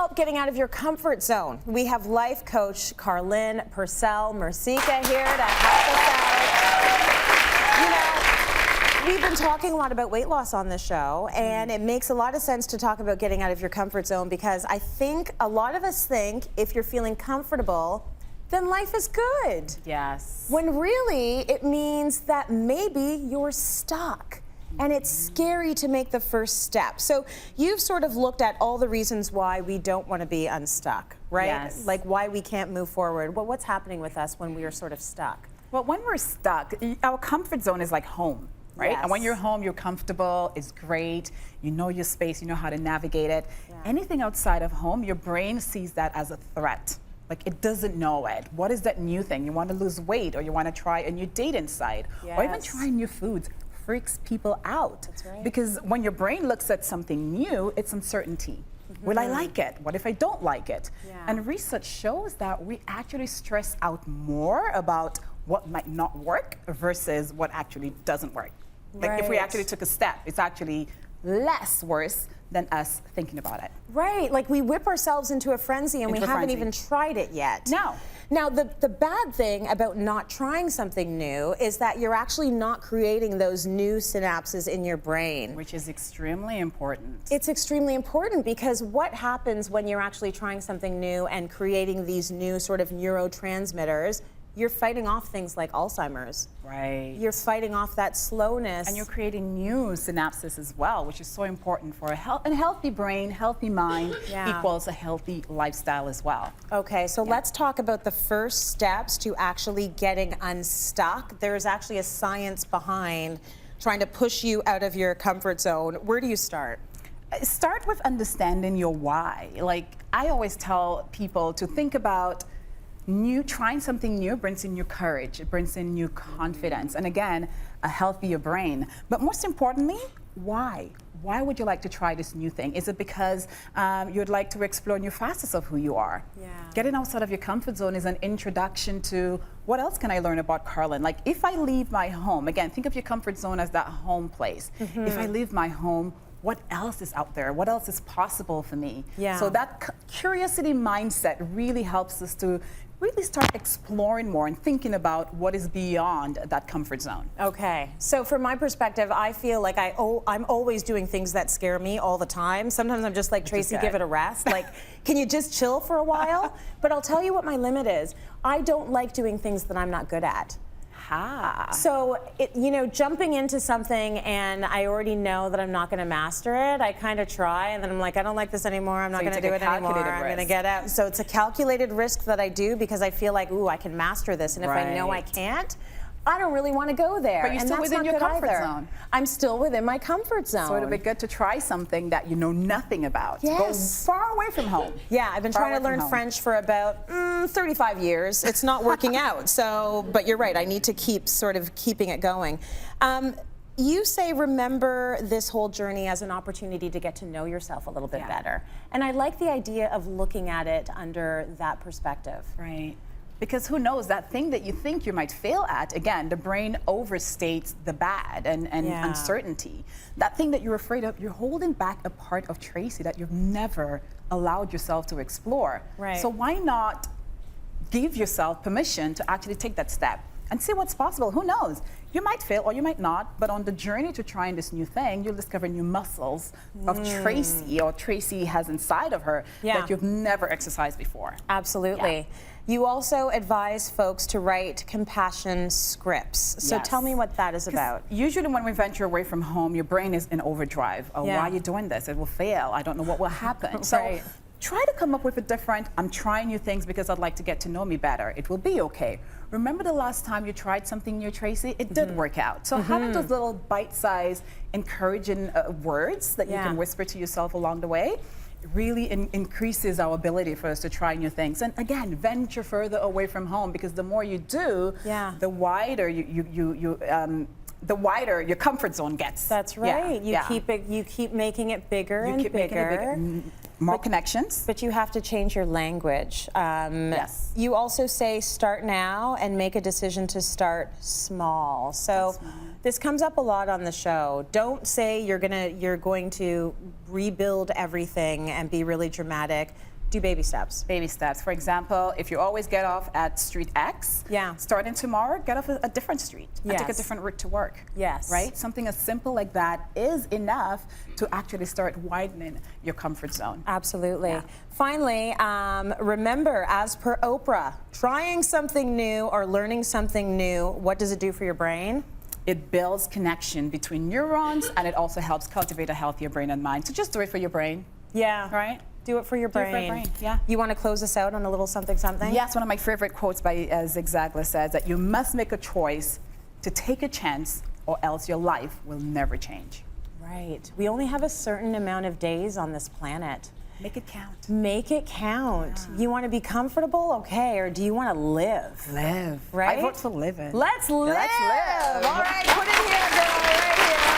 help getting out of your comfort zone. We have life coach Karlyn Percil here to help us out. We've been talking a lot about weight loss on this show, and it makes a lot of sense to talk about getting out of your comfort zone because I think a lot of us think if you're feeling comfortable, then life is good. Yes. When really it means that maybe you're stuck. And it's scary to make the first step. So you've sort of looked at all the reasons why we don't want to be unstuck, right? Yes. Like why we can't move forward. Well, what's happening with us when we are sort of stuck? Well, when we're stuck, our comfort zone is like home, right? Yes. And when you're home, you're comfortable, it's great, you know your space, you know how to navigate it. Yeah. Anything outside of home, your brain sees that as a threat. Like it doesn't know it. What is that new thing? You want to lose weight, or you want to try a new date inside, or even Yes. try new foods. Freaks people out. That's right. Because when your brain looks at something new, it's uncertainty. Will I like it? What if I don't like it? Yeah. And research shows that we actually stress out more about what might not work versus what actually doesn't work. Like if we Right. actually took a step, it's actually less worse than us thinking about it. Right, like we whip ourselves into a frenzy and we Into a haven't frenzy. even tried it yet. No. Now, the bad thing about not trying something new is that you're actually not creating those new synapses in your brain. Which is extremely important. It's extremely important because what happens when you're actually trying something new and creating these new sort of neurotransmitters? You're fighting off things like Alzheimer's. Right. You're fighting off that slowness. And you're creating new synapses as well, which is so important for a healthy brain, healthy mind equals a healthy lifestyle as well. Okay, so let's talk about the first steps to actually getting unstuck. There's actually a science behind trying to push you out of your comfort zone. Where do you start? Start with understanding your why. Like I always tell people to think about trying something new brings in new courage, it brings in new confidence, and again, a healthier brain. But most importantly, why? Why would you like to try this new thing? Is it because you'd like to explore new facets of who you are? Yeah. Getting outside of your comfort zone is an introduction to what else can I learn about Karlyn? Like if I leave my home, again, think of your comfort zone as that home place. If I leave my home, what else is out there? What else is possible for me? Yeah. So that curiosity mindset really helps us to really start exploring more and thinking about what is beyond that comfort zone. Okay, so from my perspective, I feel like I'm always doing things that scare me all the time. Sometimes I'm just like, Tracy, give it a rest. Like, can you just chill for a while? But I'll tell you what my limit is. I don't like doing things that I'm not good at. So, jumping into something and I already know that I'm not going to master it, I kind of try and then I'm like, I don't like this anymore, I'm not going to do it anymore, I'm going to get out. So it's a calculated risk that I do because I feel like, ooh, I can master this, and if I know I can't, I don't really want to go there. But you're still within your comfort zone. I'm still within my comfort zone. So it'll be good to try something that you know nothing about. Yes. Go far away from home. Yeah, I've been trying to learn French for about 35 years. It's not working out. So, but you're right, I need to keep keeping it going. You say remember this whole journey as an opportunity to get to know yourself a little bit better. And I like the idea of looking at it under that perspective. Right. Because who knows, that thing that you think you might fail at, again, the brain overstates the bad and uncertainty. That thing that you're afraid of, you're holding back a part of Tracy that you've never allowed yourself to explore. Right. So why not give yourself permission to actually take that step and see what's possible? Who knows? You might fail or you might not, but on the journey to trying this new thing, you'll discover new muscles of Tracy, or Tracy has inside of her that you've never exercised before. Absolutely. Yeah. You also advise folks to write compassion scripts. So tell me what that is about. Usually when we venture away from home, your brain is in overdrive. Oh, why are you doing this? It will fail. I don't know what will happen. So try to come up with a different, I'm trying new things because I'd like to get to know me better. It will be okay. Remember the last time you tried something new, Tracy? It did work out. So having those little bite-sized, encouraging words that you can whisper to yourself along the way really increases our ability for us to try new things. And again, venture further away from home, because the more you do, the wider the wider your comfort zone gets. That's right. You keep making it bigger and bigger. more connections. But you have to change your language. Yes. You also say start now and make a decision to start small. So this comes up a lot on the show. Don't say you're going to rebuild everything and be really dramatic. Do baby steps. Baby steps. For example, if you always get off at street X, starting tomorrow, get off a different street and take a different route to work. Yes. Right? Something as simple like that is enough to actually start widening your comfort zone. Absolutely. Yeah. Finally, remember, as per Oprah, trying something new or learning something new, what does it do for your brain? It builds connection between neurons, and it also helps cultivate a healthier brain and mind. So just do it for your brain. Yeah. Right? Do it for your brain. Do it for your brain, yeah. You want to close us out on a little something, something? Yes, one of my favorite quotes by Zig Ziglar says that you must make a choice to take a chance or else your life will never change. Right. We only have a certain amount of days on this planet. Make it count. Make it count. Yeah. You want to be comfortable? Okay. Or do you want to live? Live. Right? I vote for living. Let's live. Let's live. All right. Put it here, girl. Right here.